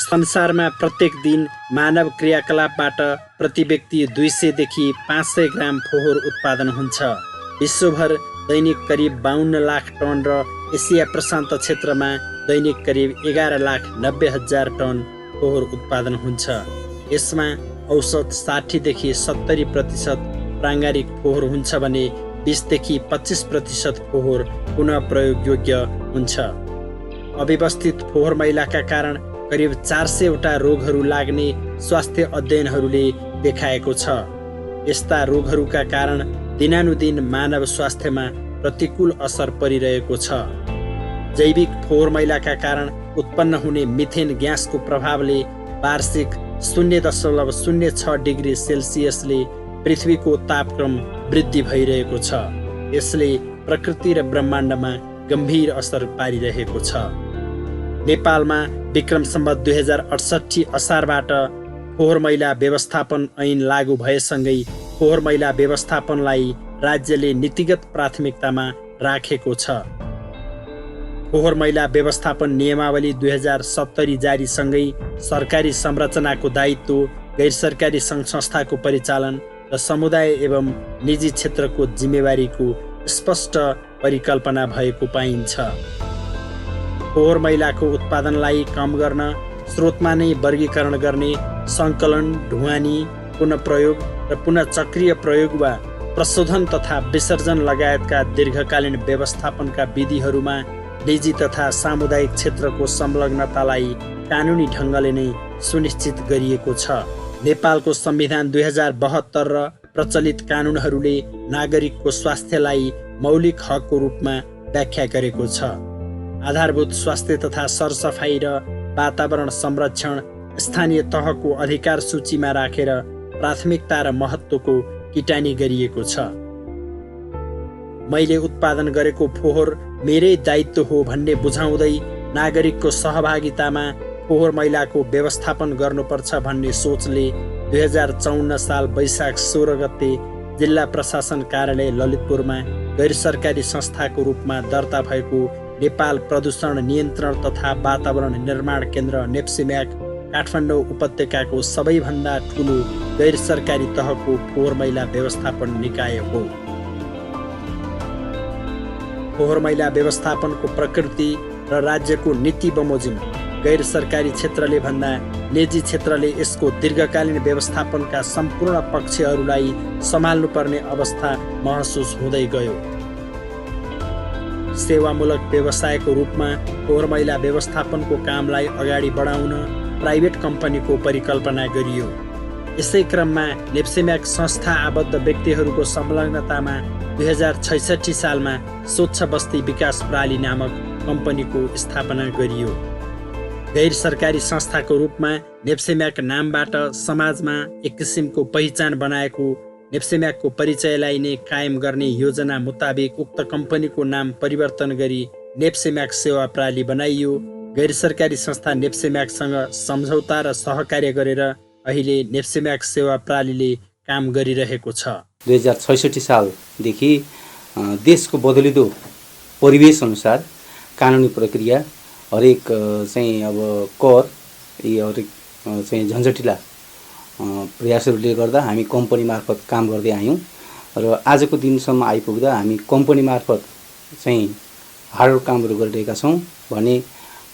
संसारमा प्रत्येक दिन मानव क्रियाकलापबाट प्रति व्यक्ति 200 देखि 500 ग्राम फोहोर उत्पादन हुन्छ। विश्वभर दैनिक करिब 52 लाख टन र एसिया प्रशान्त क्षेत्रमा दैनिक करिब 11,90,000 टन फोहोर उत्पादन हुन्छ। यसमा औसत 60 देखि 70% प्राङ्गारिक फोहोर हुन्छ भने 20 देखि 25% फोहोर पुनः प्रयोगयोग्य हुन्छ। अव्यवस्थित फोहोर मैलाका कारण करिब 400 वटा रोगहरू लाग्ने स्वास्थ्य अध्ययनहरूले देखाएको छ। यस्ता रोगहरूका कारण दिनानुदिन मानव स्वास्थ्यमा प्रतिकूल असर परिरहेको छ। जैविक फोहोर मैलाका कारण उत्पन्न हुने मिथेन ग्यासको प्रभावले वार्षिक 0.06 डिग्री सेल्सियसले पृथ्वीको तापक्रम वृद्धि भइरहेको छ। यसले प्रकृति र ब्रह्माण्डमा गम्भीर असर पारिरहेको छ। नेपालमा विक्रम सम्वत 2068 असारबाट फोहोर मैला व्यवस्थापन ऐन लागू भएसँगै फोहोर मैला व्यवस्थापनलाई राज्यले नीतिगत प्राथमिकतामा राखेको छ। फोहोर मैला व्यवस्थापन नियमावली 2070 जारीसँगै सरकारी संरचनाको दायित्व, गैर सरकारी सङ्घ संस्थाको परिचालन र समुदाय एवं निजी क्षेत्रको जिम्मेवारीको स्पष्ट परिकल्पना भएको पाइन्छ। फोहोर मैलाको उत्पादनलाई कम गर्न, स्रोतमा नै वर्गीकरण गर्ने, सङ्कलन, ढुवानी, पुनः प्रयोग र पुनः चक्रीय प्रयोग वा प्रशोधन तथा विसर्जन लगायतका दीर्घकालीन व्यवस्थापनका विधिहरूमा निजी तथा सामुदायिक क्षेत्रको संलग्नतालाई कानुनी ढङ्गले नै सुनिश्चित गरिएको छ। नेपालको संविधान 2072 र प्रचलित कानुनहरूले नागरिकको स्वास्थ्यलाई मौलिक हकको रूपमा व्याख्या गरेको छ। आधारभूत स्वास्थ्य तथा सरसफाई र वातावरण संरक्षण स्थानीय तहको अधिकार सूचीमा राखेर प्राथमिकता र महत्त्वको किटानी गरिएको छ। मैले उत्पादन गरेको फोहोर मेरै दायित्व हो भन्ने बुझाउँदै नागरिकको सहभागितामा फोहोर मैलाको व्यवस्थापन गर्नुपर्छ भन्ने सोचले 2054 साल वैशाख 16 गते जिल्ला प्रशासन कार्यालय ललितपुरमा गैर सरकारी संस्थाको रूपमा दर्ता भएको नेपाल प्रदूषण नियन्त्रण तथा वातावरण निर्माण केन्द्र नेप्सिम्याक काठमाडौँ उपत्यकाको सबैभन्दा ठुलो गैर सरकारी तहको फोहोर मैला व्यवस्थापन निकाय हो। फोहोर मैला व्यवस्थापनको प्रकृति र राज्यको नीति बमोजिम गैर सरकारी क्षेत्रले भन्दा निजी क्षेत्रले यसको दीर्घकालीन व्यवस्थापनका सम्पूर्ण पक्षहरूलाई सम्हाल्नुपर्ने अवस्था महसुस हुँदै गयो। सेवामूलक व्यवसायको रूपमा फोहोर मैला व्यवस्थापनको कामलाई अगाडि बढाउन प्राइभेट कम्पनीको परिकल्पना गरियो। यसै क्रममा नेप्सिम्याक संस्था आबद्ध व्यक्तिहरूको संलग्नतामा 2066 सालमा स्वच्छ बस्ती विकास प्रणाली नामक कम्पनीको स्थापना गरियो। गैर सरकारी संस्थाको रूपमा नेप्सिम्याक नामबाट समाजमा एक किसिमको पहिचान बनाएको नेप्सिम्याकको परिचयलाई नै कायम गर्ने योजना मुताबिक उक्त कम्पनीको नाम परिवर्तन गरी नेप्सिम्याक सेवा प्रणाली बनाइयो। गैर सरकारी संस्था नेप्सिम्याकसँग सम्झौता र सहकार्य गरेर अहिले नेप्सिम्याक सेवा प्रणालीले काम गरिरहेको छ। 2066 सालदेखि देशको बदलिदो परिवेश अनुसार कानुनी प्रक्रिया हरेक चाहिँ अब कर यी हरेक चाहिँ झन्झटिला प्रयासहरूले गर्दा हामी कम्पनी मार्फत काम गर्दै आयौँ र आजको दिनसम्म आइपुग्दा हामी कम्पनी मार्फत चाहिँ हार्डवेयर कामहरू गरिरहेका छौँ भने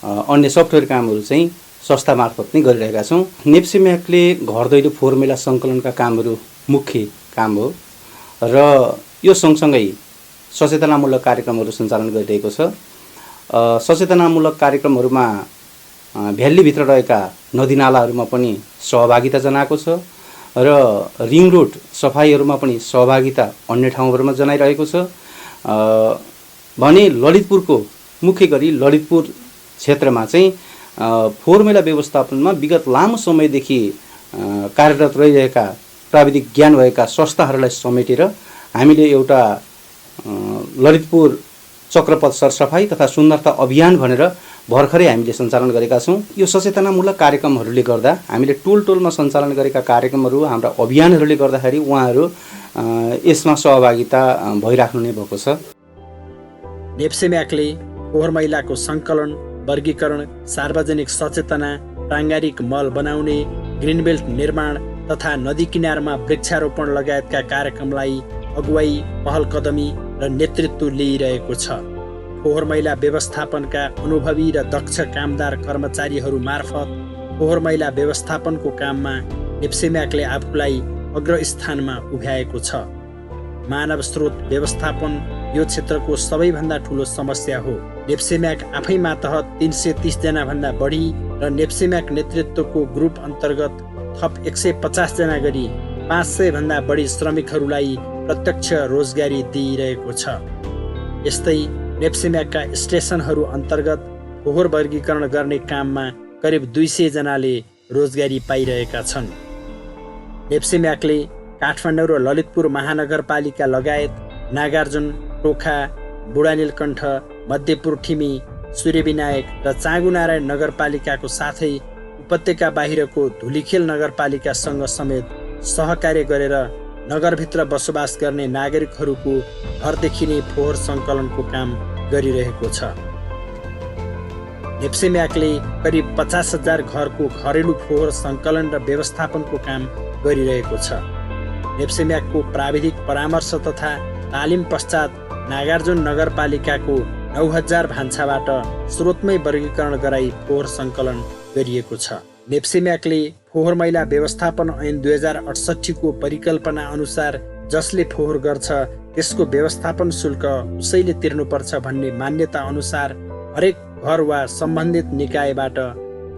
अन्य सफ्टवेयर कामहरू चाहिँ संस्था मार्फत नै गरिरहेका छौँ। नेप्सिम्याकले घर दैलो फोहोर मैला सङ्कलनका कामहरू मुख्य काम हो र यो सँगसँगै सचेतनामूलक कार्यक्रमहरू सञ्चालन गरिरहेको छ। सचेतनामूलक कार्यक्रमहरूमा भ्यालीभित्र रहेका नदीनालाहरूमा पनि सहभागिता जनाएको छ र रिङ रोड सफाइहरूमा पनि सहभागिता अन्य ठाउँहरूमा जनाइरहेको छ भने ललितपुरको मुख्य गरी ललितपुर क्षेत्रमा चाहिँ फोहोर मैला व्यवस्थापनमा विगत लामो समयदेखि कार्यरत रहिरहेका प्राविधिक ज्ञान भएका संस्थाहरूलाई समेटेर हामीले एउटा ललितपुर चक्रपथ सरसफाई तथा सुन्दरता अभियान भनेर भर्खरै हामीले सञ्चालन गरेका छौँ। यो सचेतनामूलक कार्यक्रमहरूले गर्दा हामीले टोलमा सञ्चालन गरेका कार्यक्रमहरू हाम्रा अभियानहरूले गर्दाखेरि उहाँहरू यसमा सहभागिता भइराख्नु नै भएको छ। नेप्सिम्याकले फोहोर मैलाको सङ्कलन, वर्गीकरण, सार्वजनिक सचेतना प्राङ्गारिक मल बनाउने, ग्रिनबेल्ट निर्माण तथा नदी किनारमा वृक्षारोपण लगायतका कार्यक्रमलाई अगुवाई, पहल कदमी र नेतृत्व लिइरहेको छ। फोहोर मैला व्यवस्थापनका अनुभवी र दक्ष कामदार कर्मचारीहरू मार्फत फोहोर मैला व्यवस्थापनको काममा नेप्सेम्याकले आफूलाई अग्रस्थानमा उभ्याएको छ। मानव स्रोत व्यवस्थापन यो क्षेत्रको सबैभन्दा ठूलो समस्या हो। नेप्सेम्याक आफैमा तहत 330 जना भन्दा बढी र नेप्सेम्याक नेतृत्वको ग्रुप अन्तर्गत थप 150 जना गरी 500 भन्दा बढी श्रमिकहरूलाई प्रत्यक्ष रोजगारी दिइरहेको छ। यस्तै नेप्सेम्याकका स्टेसनहरू अन्तर्गत फोहोर वर्गीकरण गर्ने काममा करिब 200 जनाले रोजगारी पाइरहेका छन्। नेप्सेम्याकले काठमाडौँ र ललितपुर महानगरपालिका लगायत नागार्जुन, टोखा, बुढानीलकण्ठ, मध्यपुर ठिमी, सूर्यविनायक र चाँगुनारायण नगरपालिकाको साथै उपत्यका बाहिरको धुलीखेल नगरपालिकासँग समेत सहकार्य गरेर नगरभित्र बसोबास गर्ने नागरिकहरूको घरदेखि नै फोहोर सङ्कलनको काम गरिरहेको छ। नेप्सेम्याकले करिब 50,000 घरको घरेलु फोहोर सङ्कलन र व्यवस्थापनको काम गरिरहेको छ। नेप्सेम्याकको प्राविधिक परामर्श तथा तालिम पश्चात नागार्जुन नगरपालिकाको 9,000 भान्साबाट स्रोतमै वर्गीकरण गराई फोहोर सङ्कलन गरिएको छ। नेप्सेम्याकले फोहोर मैला व्यवस्थापन ऐन 2068 को परिकल्पना अनुसार जसले फोहोर गर्छ त्यसको व्यवस्थापन शुल्क उसैले तिर्नुपर्छ भन्ने मान्यता अनुसार हरेक घर वा सम्बन्धित निकायबाट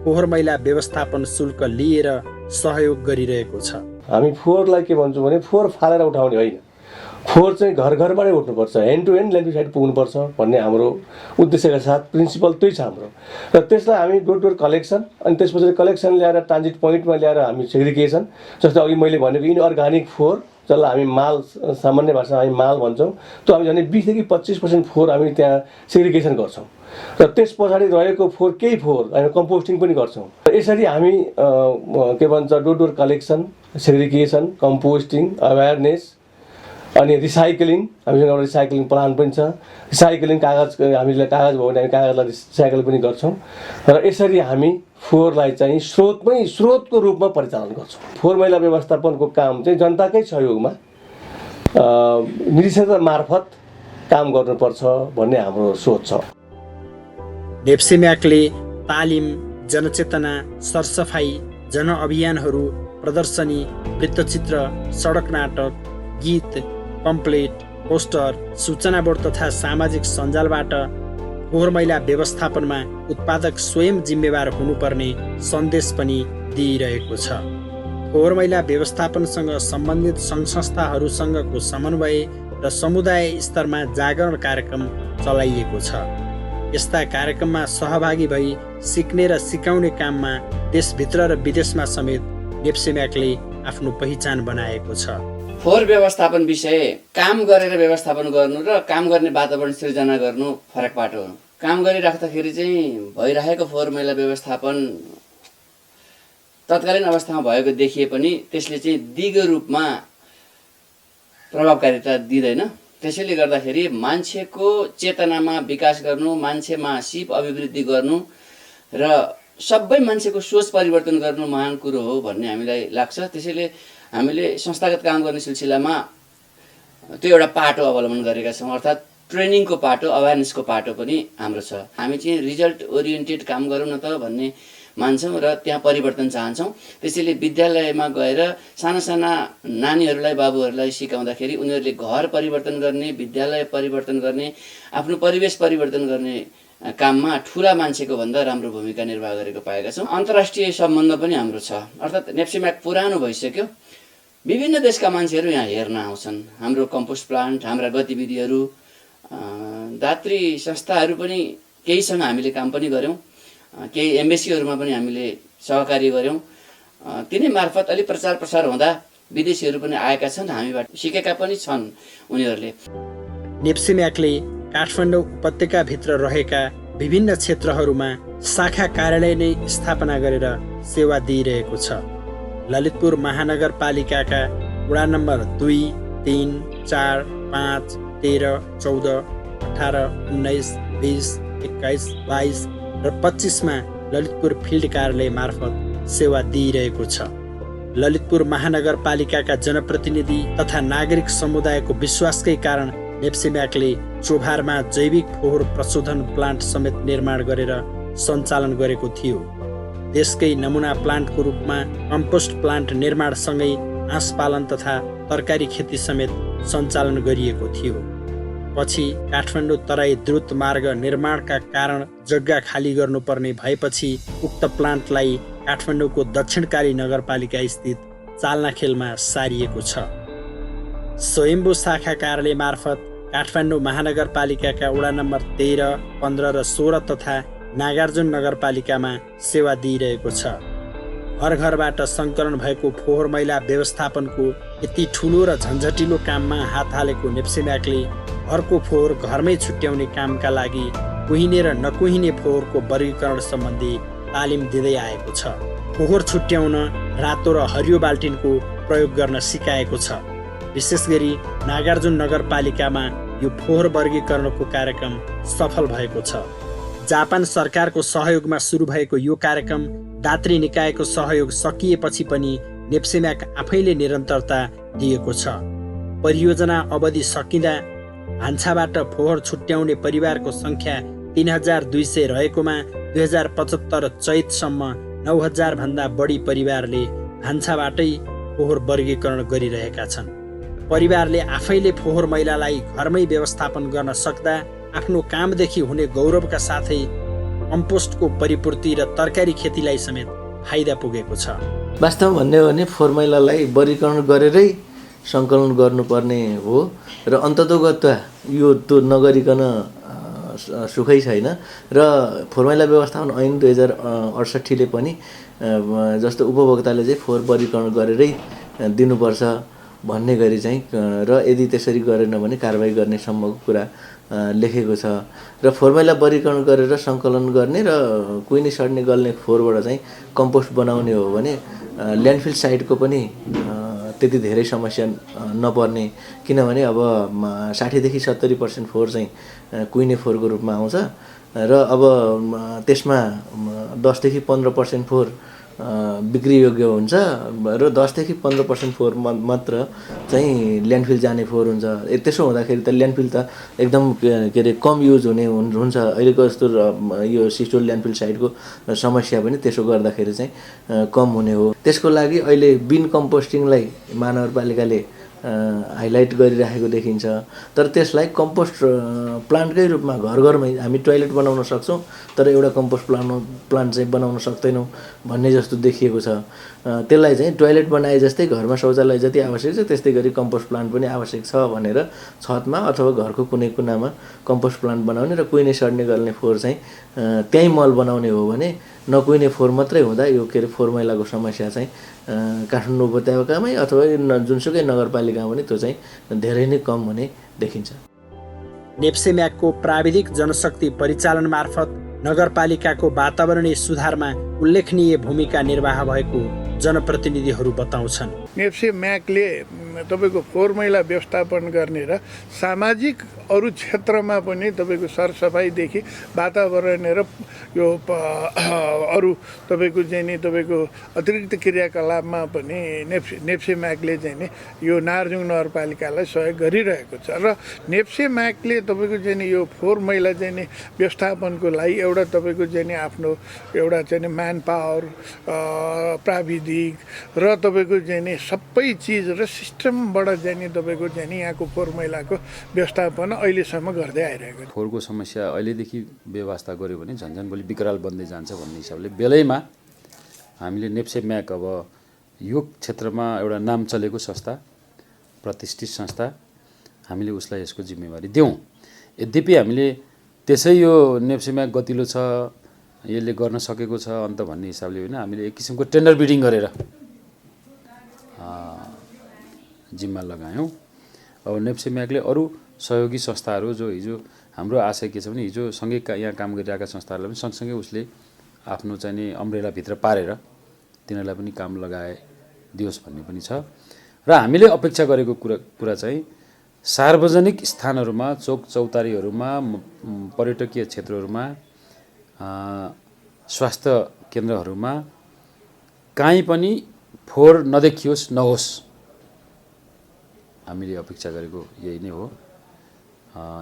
फोहोर मैला व्यवस्थापन शुल्क लिएर सहयोग गरिरहेको छ। हामी फोहोरलाई के भन्छौँ भने फोहोर फालेर उठाउने होइन, फोहोर चाहिँ घर घरबाटै उठ्नुपर्छ, ह्यान्ड टु ह्यान्ड ल्यान्डसाइड पुग्नुपर्छ भन्ने हाम्रो उद्देश्यका साथ प्रिन्सिपल त्यही छ हाम्रो। र त्यसलाई हामी डोर डोर कलेक्सन अनि त्यसपछि कलेक्सन ल्याएर ट्रान्जिट पोइन्टमा ल्याएर हामी सेग्रिगेसन, जस्तो अघि मैले भनेको इनअर्गानिक फोहोर जसलाई हामी माल, सामान्य भाषामा हामी माल भन्छौँ, त्यो हामी झन् 20 देखि 25% फोहोर हामी त्यहाँ सेग्रिगेसन गर्छौँ र त्यस पछाडि रहेको फोहोर केही फोहोर हामी कम्पोस्टिङ पनि गर्छौँ। यसरी हामी के भन्छ door door collection, segregation, composting, awareness अनि रिसाइक्लिङ, हामीसँग एउटा रिसाइक्लिङ प्लान पनि छ। रिसाइक्लिङ कागज, हामीले कागज भयो भने हामी कागजलाई रिसाइकल पनि गर्छौँ र यसरी हामी फोहोरलाई चाहिँ स्रोतको रूपमा परिचालन गर्छौँ। फोहोर मैला व्यवस्थापनको काम चाहिँ जनताकै सहयोगमा निरीक्षण मार्फत काम गर्नुपर्छ भन्ने हाम्रो सोच छ। नेप्सेम्याकले तालिम, जनचेतना, सरसफाई, जनअभियानहरू, प्रदर्शनी, वृत्तचित्र, सडक नाटक, गीत, पम्पलेट, पोस्टर, सूचना बोर्ड तथा सामाजिक सञ्जालबाट फोहोर मैला व्यवस्थापनमा उत्पादक स्वयं जिम्मेवार हुनुपर्ने सन्देश पनि दिइरहेको छ। फोहोर मैला व्यवस्थापनसँग सम्बन्धित सङ्घ संस्थाहरूसँगको समन्वय र समुदाय स्तरमा जागरण कार्यक्रम चलाइएको छ। यस्ता कार्यक्रममा सहभागी भई सिक्ने र सिकाउने काममा देशभित्र र विदेशमा समेत नेप्सेम्याकले आफ्नो पहिचान बनाएको छ। फोहोर व्यवस्थापन विषय काम गरेर व्यवस्थापन गर्नु र काम गर्ने वातावरण सिर्जना गर्नु फरक बाटो हो। काम गरिराख्दाखेरि चाहिँ भइरहेको फोहोर मैला व्यवस्थापन तत्कालीन अवस्थामा भएको देखिए पनि त्यसले चाहिँ दिगो रूपमा प्रभावकारिता दिँदैन। त्यसैले गर्दाखेरि मान्छेको चेतनामा विकास गर्नु, मान्छेमा सिप अभिवृद्धि गर्नु र सबै मान्छेको सोच परिवर्तन गर्नु महान कुरो हो भन्ने हामीलाई लाग्छ। त्यसैले हामीले संस्थागत काम गर्ने सिलसिलामा त्यो एउटा पाटो अवलम्बन गरेका छौँ, अर्थात् ट्रेनिङको पाटो, अवेरनेसको पाटो पनि हाम्रो छ। हामी चाहिँ रिजल्ट ओरिएन्टेड काम गरौँ न त भन्ने मान्छौँ र त्यहाँ परिवर्तन चाहन्छौँ। त्यसैले विद्यालयमा गएर साना साना नानीहरूलाई, बाबुहरूलाई सिकाउँदाखेरि उनीहरूले घर परिवर्तन गर्ने, विद्यालय परिवर्तन गर्ने, आफ्नो परिवेश परिवर्तन गर्ने काममा ठुला मान्छेको भन्दा राम्रो भूमिका निर्वाह गरेको पाएका छौँ। अन्तर्राष्ट्रिय सम्बन्ध पनि हाम्रो छ, अर्थात् नेप्सेम्याक पुरानो भइसक्यो। विभिन्न देशका मान्छेहरू यहाँ हेर्न आउँछन्। हाम्रो कम्पोस्ट प्लान्ट, हाम्रा गतिविधिहरू, दात्री संस्थाहरू पनि केहीसँग हामीले काम पनि गऱ्यौँ, केही एम्बेसीहरूमा पनि हामीले सहकार्य गऱ्यौँ। तिनै मार्फत अलि प्रचार प्रसार हुँदा विदेशीहरू पनि आएका छन्, हामीबाट सिकेका पनि छन् उनीहरूले। नेप्सेम्याकले काठमाडौँ उपत्यकाभित्र रहेका विभिन्न क्षेत्रहरूमा शाखा कार्यालय नै स्थापना गरेर सेवा दिइरहेको छ। ललितपुर महानगरपालिकाका वडा नम्बर 2, 3, 4, 5, 13, 14, 18, 19, 20, 21, 22 र 25 मा ललितपुर फिल्ड कार्यालय मार्फत सेवा दिइरहेको छ। ललितपुर महानगरपालिकाका जनप्रतिनिधि तथा नागरिक समुदायको विश्वासकै कारण नेप्सेम्याकले चोभारमा जैविक फोहोर प्रशोधन प्लान्ट समेत निर्माण गरेर सञ्चालन गरेको थियो। देशकै नमुना प्लान्टको रूपमा कम्पोस्ट प्लान्ट निर्माणसँगै हाँस पालन तथा तरकारी खेती समेत सञ्चालन गरिएको थियो। पछि काठमाडौँ तराई द्रुत मार्ग निर्माणका कारण जग्गा खाली गर्नुपर्ने भएपछि उक्त प्लान्टलाई काठमाडौँको दक्षिणकाली नगरपालिका स्थित चाल्नाखेलमा सारिएको छ। स्वयम्भू शाखा कार्यालय मार्फत काठमाडौँ महानगरपालिकाका वडा नम्बर 13, 15 र 16 तथा नागार्जुन नगरपालिकामा सेवा दिइरहेको छ। घर घरबाट सङ्कलन भएको फोहोर मैला व्यवस्थापनको यति ठुलो र झन्झटिलो काममा हात हालेको नेप्सेम्याकले घरको फोहोर घरमै छुट्याउने कामका लागि कुहिने र नकुहिने फोहोरको वर्गीकरण सम्बन्धी तालिम दिँदै आएको छ। फोहोर छुट्याउन रातो र हरियो बाल्टिनको प्रयोग गर्न सिकाएको छ। विशेष गरी नागार्जुन नगरपालिकामा यो फोहोर वर्गीकरणको कार्यक्रम सफल भएको छ। जापान सरकारको सहयोगमा सुरु भएको यो कार्यक्रम दात्री निकायको सहयोग सकिएपछि पनि नेप्सेम्याक आफैले निरन्तरता दिएको छ। परियोजना अवधि सकिँदा भान्साबाट फोहोर छुट्याउने परिवारको सङ्ख्या 3200 रहेकोमा 2075 चैतसम्म 9000 भन्दा बढी परिवारले भान्साबाटै फोहोर वर्गीकरण गरिरहेका छन्। परिवारले आफैले फोहोर मैलालाई घरमै व्यवस्थापन गर्न सक्दा आफ्नो कामदेखि हुने गौरवका साथै कम्पोस्टको परिपूर्ति र तरकारी खेतीलाई समेत फाइदा पुगेको छ। वास्तवमा भन्ने हो भने फोहोर मैलालाई वर्गीकरण गरेरै सङ्कलन गर्नुपर्ने हो र अन्ततोगत यो त्यो नगरिकन सुखै छैन। र फोहोर मैला व्यवस्थापन ऐन 2068 ले पनि जस्तो उपभोक्ताले चाहिँ फोहोर वर्गीकरण गरेरै दिनुपर्छ भन्ने गरी चाहिँ र यदि त्यसरी गरेन भने कारबाही गर्ने सम्मको कुरा लेखेको छ। र फोहोर मैला वर्गीकरण गरेर सङ्कलन गर्ने र कुहिने सड्ने गल्ने फोहोरबाट चाहिँ कम्पोस्ट बनाउने हो भने ल्यान्डफिल साइटको पनि त्यति धेरै समस्या नपर्ने, किनभने अब 60 देखि 70% फोहोर चाहिँ कुहिने फोहोरको रूपमा आउँछ र अब त्यसमा 10 देखि 15% फोहोर बिक्री योग्य हुन्छ र 10 देखि 15% फोहोर मात्र चाहिँ ल्यान्डफिल जाने फोहोर हुन्छ। त्यसो हुँदाखेरि त ल्यान्डफिल त एकदम के अरे कम युज हुन्छ। अहिलेको जस्तो यो सिस्टोल ल्यान्डफिल साइटको समस्या पनि त्यसो गर्दाखेरि चाहिँ कम हुने हो। त्यसको लागि अहिले बिन कम्पोस्टिङलाई महानगरपालिकाले हाइलाइट गरिराखेको देखिन्छ। तर त्यसलाई कम्पोस्ट प्लान्टकै रूपमा घर घरमै हामी टोयलेट बनाउन सक्छौँ तर एउटा कम्पोस्ट प्लान्ट चाहिँ बनाउन सक्दैनौँ भन्ने जस्तो देखिएको छ। त्यसलाई चाहिँ टोयलेट बनाए जस्तै घरमा शौचालय जति आवश्यक छ त्यस्तै गरी कम्पोस्ट प्लान्ट पनि आवश्यक छ भनेर छतमा अथवा घरको कुनै कुनामा कम्पोस्ट प्लान्ट बनाउने र कुहिने सड्ने गर्ने फोहोर चाहिँ त्यहीँ मल बनाउने हो भने नकुहिने फोहोर मात्रै हुँदा यो के अरे फोहोर मैलाको समस्या चाहिँ काठमाडौँ उपत्यकामै अथवा जुनसुकै नगरपालिकामा पनि त्यो चाहिँ धेरै नै कम हुने देखिन्छ। नेप्सेम्याकको प्राविधिक जनशक्ति परिचालन मार्फत नगरपालिकाको वातावरणीय सुधारमा उल्लेखनीय भूमिका निर्वाह भएको जनप्रतिनिधिहरू बताउँछन्। नेप्सेम्याकले तपाईँको फोहोर मैला व्यवस्थापन गर्ने र सामाजिक अरू क्षेत्रमा पनि तपाईँको सरसफाइदेखि वातावरण र यो अरू तपाईँको चाहिँ नि तपाईँको अतिरिक्त क्रियाकलापमा पनि नेप्सेम्याकले चाहिँ नि यो नार्जुङ नगरपालिकालाई सहयोग गरिरहेको छ। र नेप्सेम्याकले तपाईँको चाहिँ नि यो फोहोर मैला चाहिँ नि व्यवस्थापनको लागि एउटा तपाईँको चाहिँ नि आफ्नो एउटा चाहिँ नि म्यान पावर प्राविधिक र तपाईँको चाहिँ नि सबै चिज र सिस्टमबाट चाहिँ नि तपाईँको चाहिँ नि यहाँको फोहोर मैलाको व्यवस्थापन अहिलेसम्म गर्दै आइरहेको छ। फोहोरको समस्या अहिलेदेखि व्यवस्था गर्यो भने झन्झन भोलि विकराल बन्दै जान्छ भन्ने हिसाबले बेलैमा हामीले नेप्सेम्याक अब यो क्षेत्रमा एउटा नाम चलेको संस्था, प्रतिष्ठित संस्था, हामीले उसलाई यसको जिम्मेवारी दियौँ। यद्यपि हामीले त्यसै यो नेप्सेम्याक गतिलो छ, यसले गर्न सकेको छ अन्त भन्ने हिसाबले होइन, हामीले एक किसिमको टेन्डर बिडिङ गरेर जिम्मा लगायौँ। अब नेप्सेम्याकले अरू सहयोगी संस्थाहरू जो हिजो हाम्रो आशय के छ भने हिजो सँगै यहाँ काम गरिरहेका संस्थाहरूलाई पनि सँगसँगै उसले आफ्नो चाहिँ नि अम्ब्रेलाभित्र पारेर तिनीहरूलाई पनि काम लगाइदियोस् भन्ने पनि छ। र हामीले अपेक्षा गरेको कुरा चाहिँ सार्वजनिक स्थानहरूमा, चौक चौतारीहरूमा, पर्यटकीय क्षेत्रहरूमा स्वास्थ्य केन्द्रहरूमा काहीँ पनि फोहोर नदेखियोस् नहोस्, हामीले अपेक्षा गरेको यही नै हो।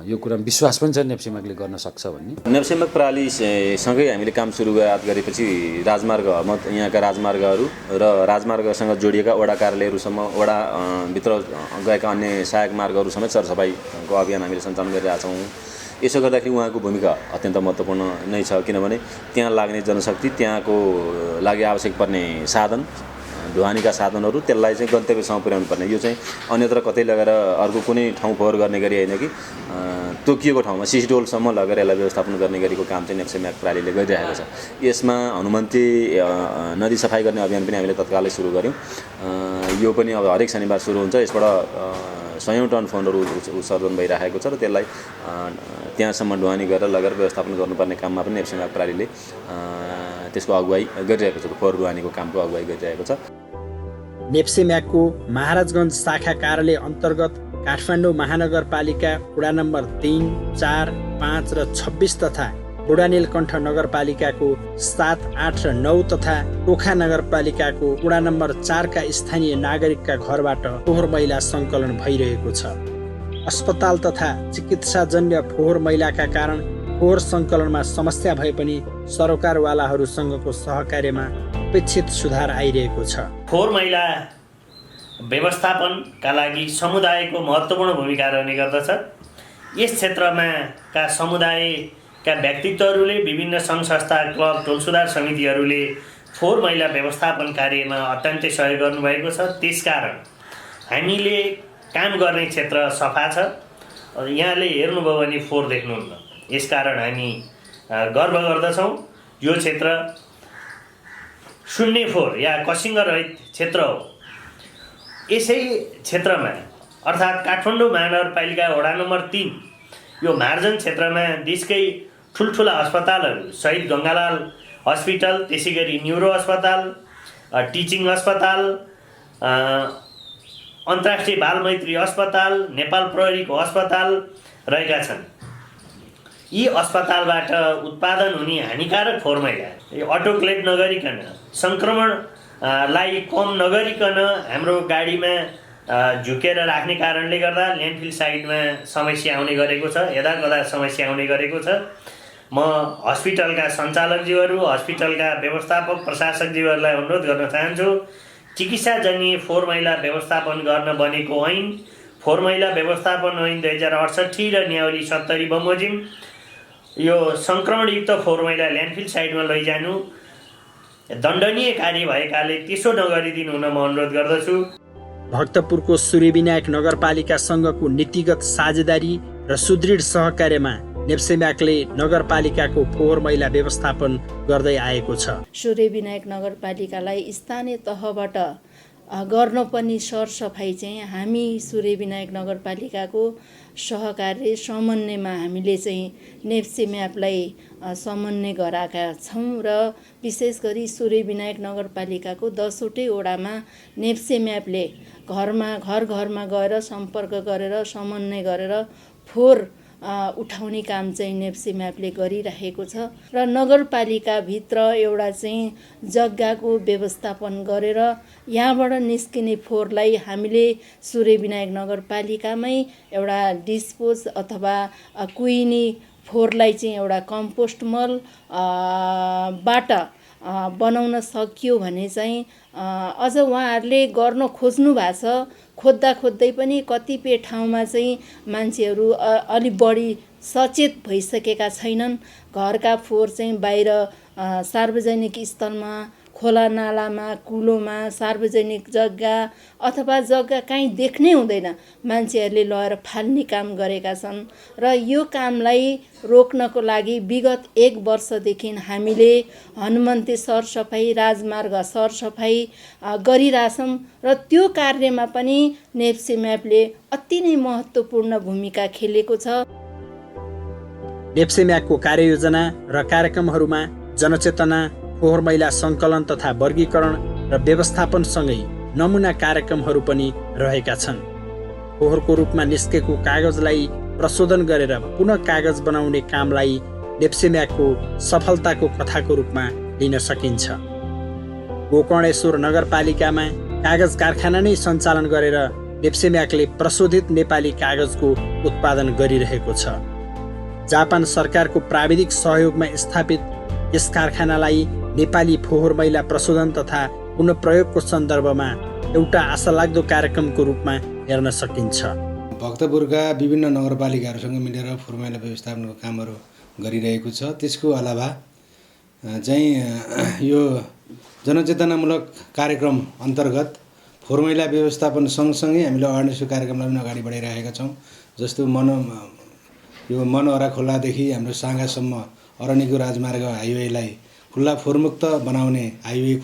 यो कुरामा विश्वास पनि छ नेप्सेमाकले गर्न सक्छ भन्ने। नेप्सेमाक प्रणालीसँगै हामीले काम सुरु गरेपछि राजमार्ग यहाँका राजमार्गहरू र राजमार्गसँग जोडिएका वडा कार्यालयहरूसम्म, वडाभित्र गएका अन्य सहायक मार्गहरू समेत सरसफाइको अभियान हामीले सञ्चालन गरिरहेका छौँ। यसो गर्दाखेरि उहाँको भूमिका अत्यन्त महत्त्वपूर्ण नै छ, किनभने त्यहाँ लाग्ने जनशक्ति, त्यहाँको लागि आवश्यक पर्ने साधन, ढुवानीका साधनहरू, त्यसलाई चाहिँ गन्तव्यसम्म पुर्याउनु पर्ने। यो चाहिँ अन्यत्र कतै लगेर अर्को कुनै ठाउँ फोहोर गर्ने गरी होइन कि तोकिएको ठाउँमा सिसिडोलसम्म लगेर यसलाई व्यवस्थापन गर्ने गरेको काम चाहिँ नेप्सेम्याक प्रणालीले गरिरहेको छ। यसमा हनुमन्ती नदी सफाइ गर्ने अभियान पनि हामीले तत्कालै सुरु गऱ्यौँ। यो पनि अब हरेक शनिबार सुरु हुन्छ। यसबाट 100 टन फोहोरहरू उत्सर्जन भइरहेको छ र त्यसलाई त्यहाँसम्म ढुवानी गरेर लगेर व्यवस्थापन गर्नुपर्ने काममा पनि नेप्सेम्याक प्रणालीले त्यसको अगुवाई गरिरहेको छ, फोहोर ढुवानीको कामको अगुवाई गरिरहेको छ। नेप्सेम्याकको महाराजगञ्ज शाखा कार्यालय अन्तर्गत काठमाडौँ महानगरपालिका वडा नम्बर 3, 4, 5 र 26 तथा बुढानीलकण्ठ नगरपालिकाको 7, 8 र 9 तथा टोखा नगरपालिकाको वडा नम्बर 4 का स्थानीय नागरिकका घरबाट फोहोर मैला सङ्कलन भइरहेको छ। अस्पताल तथा चिकित्साजन्य फोहोर मैलाका कारण फोहोर सङ्कलनमा समस्या भए पनि सरकारवालाहरूसँगको सहकार्यमा अपेक्षित सुधार आइरहेको छ। फोहोर मैला व्यवस्थापनका लागि समुदायको महत्त्वपूर्ण भूमिका रहने गर्दछ। यस क्षेत्रमा का समुदायका व्यक्तित्वहरूले, विभिन्न सङ्घ संस्था, क्लब, टोल सुधार समितिहरूले फोहोर मैला व्यवस्थापन कार्यमा अत्यन्तै सहयोग गर्नुभएको छ। त्यसकारण हामीले काम गर्ने क्षेत्र सफा छ। यहाँले हेर्नुभयो भने फोहोर देख्नुहुन्न। यसकारण हामी गर्व गर्दछौँ। यो क्षेत्र शून्य फोहोर या कसिङ्ग रहित क्षेत्र हो। यसै क्षेत्रमा अर्थात् काठमाडौँ महानगरपालिका वडा नम्बर 3 यो मार्जन क्षेत्रमा देशकै ठुल्ठुला अस्पतालहरू, शहीद गङ्गालाल हस्पिटल, त्यसै गरी न्युरो अस्पताल, टिचिङ अस्पताल, अन्तर्राष्ट्रिय बालमैत्री अस्पताल, नेपाल प्रहरीको अस्पताल रहेका छन्। यी अस्पतालबाट उत्पादन हुने हानिकारक फोहोर मैला अटोक्लेभ नगरिकन, सङ्क्रमणलाई कम नगरिकन हाम्रो गाडीमा झुकेर राख्ने कारणले गर्दा ल्यान्डफिल साइडमा समस्या आउने गरेको छ, यदाकदा समस्या आउने गरेको छ। म हस्पिटलका सञ्चालकज्यूहरू, हस्पिटलका व्यवस्थापक प्रशासकज्यूहरूलाई अनुरोध गर्न चाहन्छु, चिकित्साजन्य फोहोर मैला व्यवस्थापन गर्न बनेको ऐन फोहोर मैला व्यवस्थापन ऐन 2068 र नियावली 70 बमोजिम यो सङ्क्रमणयुक्त फोहोर मैला ल्यान्डफिल साइडमा लैजानु दण्डनीय कार्य भएकाले त्यसो नगरिदिनु हुन म अनुरोध गर्दछु। भक्तपुरको सूर्यविनायक नगरपालिकासँगको नीतिगत साझेदारी र सुदृढ सहकार्यमा नेप्सेम्याकले नगरपालिकाको फोहोर मैला व्यवस्थापन गर्दै आएको छ। सूर्यविनायक नगरपालिकालाई स्थानीय तहबाट गर्नुपर्ने सरसफाइ चाहिँ हामी सूर्यविनायक नगरपालिकाको सहकार्य समन्वयमा हामीले चाहिँ नेप्सेम्यापलाई समन्वय गराएका छौँ र विशेष गरी सूर्यविनायक नगरपालिकाको 10वटै वडामा नेप्सेम्यापले घर घरमा गएर सम्पर्क गरेर समन्वय गरेर फोहोर उठाउने काम चाहिँ नेप्सेम्यापले गरिरहेको छ र नगरपालिकाभित्र एउटा चाहिँ जग्गाको व्यवस्थापन गरेर यहाँबाट निस्किने फोहोरलाई हामीले सूर्यविनायक नगरपालिकामै एउटा डिस्पोज अथवा कुहिने फोहोरलाई चाहिँ एउटा कम्पोस्ट मल बाट बनाउन सकियो भने चाहिँ अझ उहाँहरूले गर्न खोज्नु भएको छ। खोज्दै पनि कतिपय ठाउँमा चाहिँ मान्छेहरू अलि बढी सचेत भइसकेका छैनन्। घरका फोहोर चाहिँ बाहिर सार्वजनिक स्थलमा, खोला नालामा, कुलोमा, सार्वजनिक जग्गा अथवा जग्गा कहीँ देख्नै हुँदैन मान्छेहरूले लगेर फाल्ने काम गरेका छन् र यो कामलाई रोक्नको लागि विगत 1 वर्षदेखि हामीले हनुमन्ती सरसफाइ, राजमार्ग सरसफाइ गरिरहेछौँ र त्यो कार्यमा पनि नेप्सेम्यापले अति नै महत्त्वपूर्ण भूमिका खेलेको छ। नेप्सेम्याकको कार्ययोजना र कार्यक्रमहरूमा जनचेतना, फोहोर मैला सङ्कलन तथा वर्गीकरण र व्यवस्थापनसँगै नमुना कार्यक्रमहरू पनि रहेका छन्। फोहोरको रूपमा निस्केको कागजलाई प्रशोधन गरेर पुनः कागज बनाउने कामलाई नेप्सेम्याकको सफलताको कथाको रूपमा लिन सकिन्छ। गोकर्णेश्वर नगरपालिकामा कागज कारखाना नै सञ्चालन गरेर नेप्सेम्याकले प्रशोधित नेपाली कागजको उत्पादन गरिरहेको छ। जापान सरकारको प्राविधिक सहयोगमा स्थापित यस कारखानालाई नेपाली फोहोर मैला प्रशोधन तथा पुनः प्रयोगको सन्दर्भमा एउटा आशालाग्दो कार्यक्रमको रूपमा हेर्न सकिन्छ। भक्तपुरका विभिन्न नगरपालिकाहरूसँग मिलेर फोहोर मैला व्यवस्थापनको कामहरू गरिरहेको छ। त्यसको अलावा चाहिँ यो जनचेतनामूलक कार्यक्रम अन्तर्गत फोहोर मैला व्यवस्थापन सँगसँगै हामीले अवेरनेसको कार्यक्रमलाई पनि अगाडि बढाइरहेका छौँ। जस्तो यो मनोहरा खोलादेखि हाम्रो साँगासम्म अरण्यको राजमार्ग हाइवेलाई खुल्ला फोहोरमुक्त बनाउने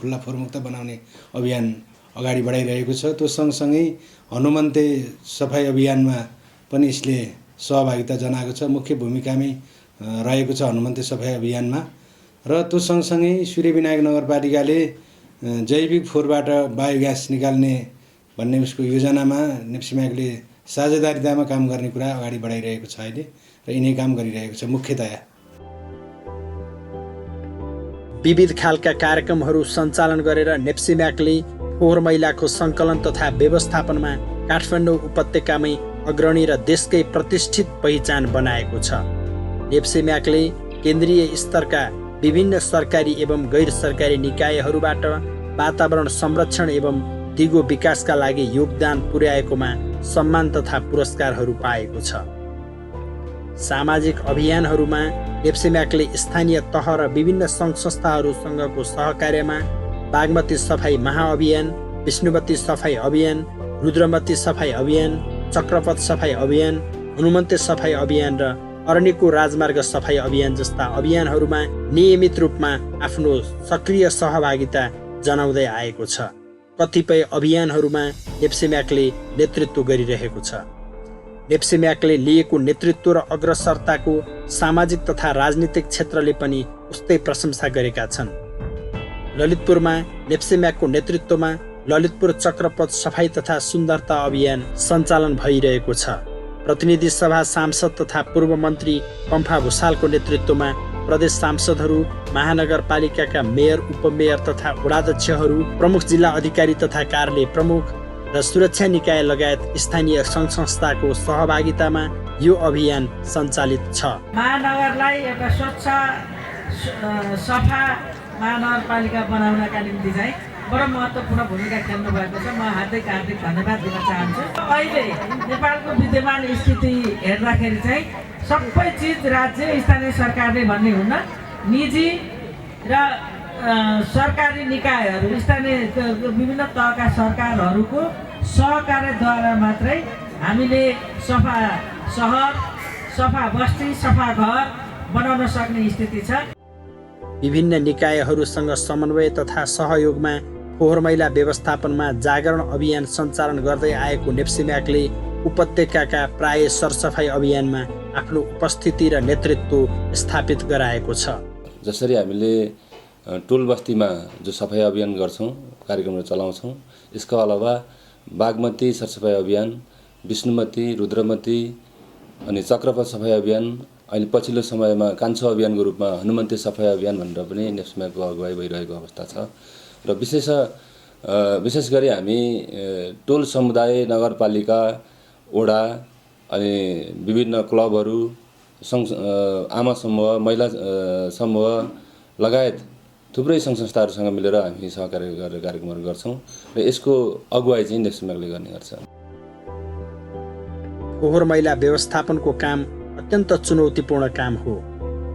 खुल्ला फोहोरमुक्त बनाउने अभियान अगाडि बढाइरहेको छ। त्यो सँगसँगै हनुमन्ते सफाई अभियानमा पनि यसले सहभागिता जनाएको छ, मुख्य भूमिकामै रहेको छ हनुमन्ते सफाई अभियानमा। र त्यो सँगसँगै सूर्यविनायक नगरपालिकाले जैविक फोहोरबाट बायोग्यास निकाल्ने भन्ने उसको योजनामा नेप्सेम्याकले साझेदारितामा काम गर्ने कुरा अगाडि बढाइरहेको छ अहिले र यिनै काम गरिरहेको छ मुख्यतया। विविध खालका कार्यक्रमहरू सञ्चालन गरेर नेप्सेम्याकले फोहोर मैलाको सङ्कलन तथा व्यवस्थापनमा काठमाडौँ उपत्यकामै अग्रणी र देशकै प्रतिष्ठित पहिचान बनाएको छ। नेप्सेम्याकले केन्द्रीय स्तरका विभिन्न सरकारी एवं गैर सरकारी निकायहरूबाट वातावरण संरक्षण एवं दिगो विकासका लागि योगदान पुर्याएकोमा सम्मान तथा पुरस्कारहरू पाएको छ। सामाजिक अभियानहरूमा नेप्सेम्याकले स्थानीय तह र विभिन्न सङ्घ संस्थाहरूसँगको सहकार्यमा बागमती सफाई महाअभियान, विष्णुवती सफाई अभियान, रुद्रमती सफाई अभियान, चक्रपथ सफाई अभियान, हनुमन्ते सफाई अभियान र अरण्यको राजमार्ग सफाई अभियान जस्ता अभियानहरूमा नियमित रूपमा आफ्नो सक्रिय सहभागिता जनाउँदै आएको छ। कतिपय अभियानहरूमा नेप्सेम्याकले नेतृत्व गरिरहेको छ। नेप्सेम्याकले लिएको नेतृत्व र अग्रसरताको सामाजिक तथा राजनीतिक क्षेत्रले पनि उस्तै प्रशंसा गरेका छन्। ललितपुरमा नेप्सेम्याकको नेतृत्वमा ललितपुर चक्रपथ सफाई तथा सुन्दरता अभियान सञ्चालन भइरहेको छ। प्रतिनिधि सभा सांसद तथा पूर्व मन्त्री पम्फा भुसालको नेतृत्वमा प्रदेश सांसदहरू, महानगरपालिकाका मेयर, उपमेयर तथा वडाध्यक्षहरू, प्रमुख जिल्ला अधिकारी तथा कार्यालय प्रमुख र सुरक्षा निकाय लगायत स्थानीय सङ्घ संस्थाको सहभागितामा यो अभियान सञ्चालित छ। महानगरलाई एउटा स्वच्छ सफा महानगरपालिका बनाउनका निम्ति चाहिँ बडो महत्त्वपूर्ण भूमिका खेल्नु भएको छ। म हार्दिक धन्यवाद दिन चाहन्छु। अहिले नेपालको विद्यमान स्थिति हेर्दाखेरि चाहिँ सबै चिज राज्य स्थानीय सरकारले भन्ने हुन्न, निजी र सरकारी निकायहरू, स्थानीय विभिन्न तहका सरकारहरूको सहकार्यद्वारा मात्रै हामीले सफा सहर, सफा बस्ती, सफा घर बनाउन सक्ने स्थिति छ। विभिन्न निकायहरूसँग समन्वय तथा सहयोगमा फोहोर मैला व्यवस्थापनमा जागरण अभियान सञ्चालन गर्दै आएको नेप्सेम्याकले उपत्यकाका प्राय सरसफाई अभियानमा आफ्नो उपस्थिति र नेतृत्व स्थापित गराएको छ। जसरी हामीले टोल बस्तीमा जो सफाई अभियान गर्छौँ, कार्यक्रमहरू चलाउँछौँ, यसको अलावा बागमती सरसफाई अभियान, विष्णुमती, रुद्रमती अनि चक्रपथ सफाई अभियान, अहिले पछिल्लो समयमा कान्छो अभियानको रूपमा हनुमन्ते सफाई अभियान भनेर पनि नेप्सेम्याकको अगुवाई भइरहेको अवस्था छ। र विशेष गरी हामी टोल समुदाय, नगरपालिका, वडा अनि विभिन्न क्लबहरू, आमा समूह, महिला समूह लगायत थुप्रै सङ्घ संस्थाहरूसँग मिलेर हामी सहकार्य गरेर कार्यक्रमहरू गर्छौँ र यसको अगुवाई चाहिँ नेप्सेम्याकले गर्ने गर्छ। फोहोर मैला व्यवस्थापनको काम अत्यन्त चुनौतीपूर्ण काम हो।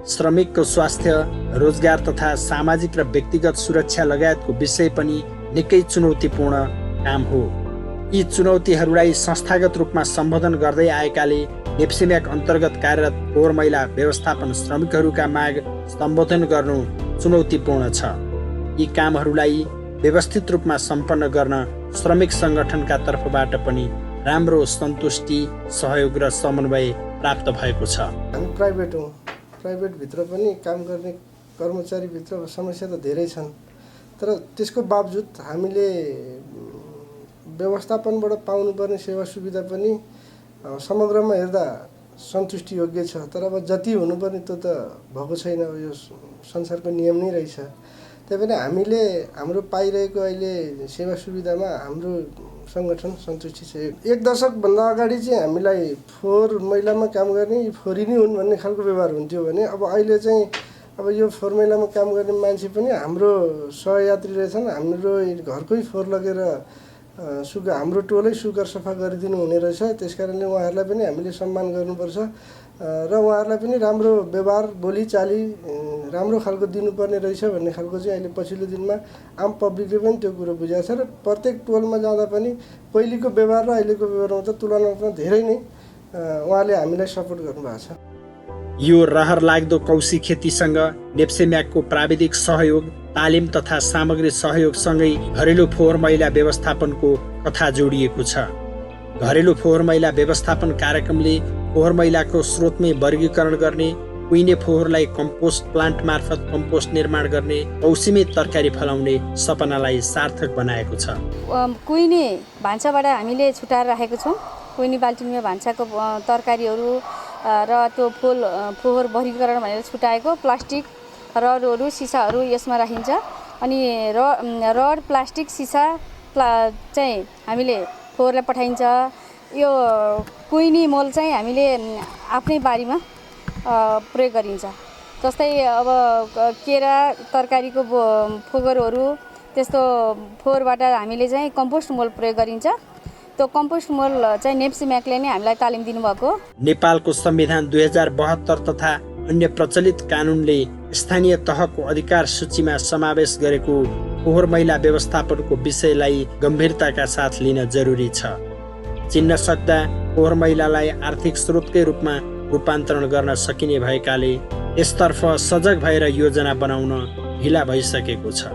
श्रमिकको स्वास्थ्य, रोजगार तथा सामाजिक र व्यक्तिगत सुरक्षा लगायतको विषय पनि निकै चुनौतीपूर्ण काम हो। यी चुनौतीहरूलाई संस्थागत रूपमा सम्बोधन गर्दै आएकाले नेप्सेम्याक अन्तर्गत कार्यरत फोहोर मैला व्यवस्थापन श्रमिकहरूका माग सम्बोधन गर्नु चुनौतीपूर्ण छ। यी कामहरूलाई व्यवस्थित रूपमा सम्पन्न गर्न श्रमिक सङ्गठनका तर्फबाट पनि राम्रो सन्तुष्टि, सहयोग र समन्वय प्राप्त भएको छ। हामी प्राइभेट हौँ, प्राइभेटभित्र पनि काम गर्ने कर्मचारीभित्र समस्या त धेरै छन्, तर त्यसको बावजुद हामीले व्यवस्थापनबाट पाउनुपर्ने सेवा सुविधा पनि समग्रमा हेर्दा सन्तुष्टि योग्य छ, तर अब जति हुनुपर्ने त्यो त भएको छैन। यो संसारको नियम नै रहेछ। त्यही पनि हामीले हाम्रो पाइरहेको अहिले सेवा सुविधामा हाम्रो सङ्गठन सन्तुष्टि छ। 1 दशकभन्दा अगाडि चाहिँ हामीलाई फोहोर मैलामा काम गर्ने फोहोरी नै हुन् भन्ने खालको व्यवहार हुन्थ्यो भने अब अहिले चाहिँ अब यो फोहोर मैलामा काम गर्ने मान्छे पनि हाम्रो सहयात्री रहेछन्। हाम्रो घरकै फोहोर लगेर हाम्रो टोलै सुगर सफा गरिदिनु हुने रहेछ। त्यस कारणले उहाँहरूलाई पनि हामीले सम्मान गर्नुपर्छ र उहाँहरूलाई पनि राम्रो व्यवहार बोलीचाली राम्रो खालको दिनुपर्ने रहेछ भन्ने खालको चाहिँ अहिले पछिल्लो दिनमा आम पब्लिकले पनि त्यो कुरो बुझाएको छ र प्रत्येक टोलमा जाँदा पनि पहिलेको व्यवहार र अहिलेको व्यवहारमा त तुलनात्मक धेरै नै उहाँले हामीलाई सपोर्ट गर्नुभएको छ। यो रहर लाग्दो कौशी खेतीसँग नेप्सेम्याकको प्राविधिक सहयोग, तालिम तथा सामग्री सहयोगसँगै घरेलु फोहोर मैला व्यवस्थापनको कथा जोडिएको छ। घरेलु फोहोर मैला व्यवस्थापन कार्यक्रमले फोहोर मैलाको स्रोतमै वर्गीकरण गर्ने, कुहिने फोहोरलाई कम्पोस्ट प्लान्ट मार्फत कम्पोस्ट निर्माण गर्ने, औसीमै तरकारी फलाउने सपनालाई सार्थक बनाएको छ। कुहिने भान्साबाट हामीले छुटाएर राखेको छौँ। कुहिने बाल्टिनमा भान्साको तरकारीहरू र त्यो फोहोर वर्गीकरण भनेर छुटाएको प्लास्टिक रडहरू सिसाहरू यसमा राखिन्छ। अनि रड प्लास्टिक सिसा चाहिँ हामीले फोहोरलाई पठाइन्छ। यो कुहिने मल चाहिँ हामीले आफ्नै बारीमा प्रयोग गरिन्छ। जस्तै अब केरा तरकारीको फोहोरहरू त्यस्तो फोहोरबाट हामीले चाहिँ कम्पोस्ट मल प्रयोग गरिन्छ। त्यो कम्पोस्ट मल चाहिँ नेप्सेम्याकले नै हामीलाई तालिम दिनुभएको। नेपालको संविधान 2072 तथा अन्य प्रचलित कानुनले स्थानीय तहको अधिकार सूचीमा समावेश गरेको फोहोर मैला व्यवस्थापनको विषयलाई गम्भीरताका साथ लिन जरुरी छ। चिन्न सक्दा फोहोर मैलालाई आर्थिक स्रोतकै रूपमा रूपान्तरण गर्न सकिने भएकाले यसतर्फ सजग भएर योजना बनाउन ढिला भइसकेको छ।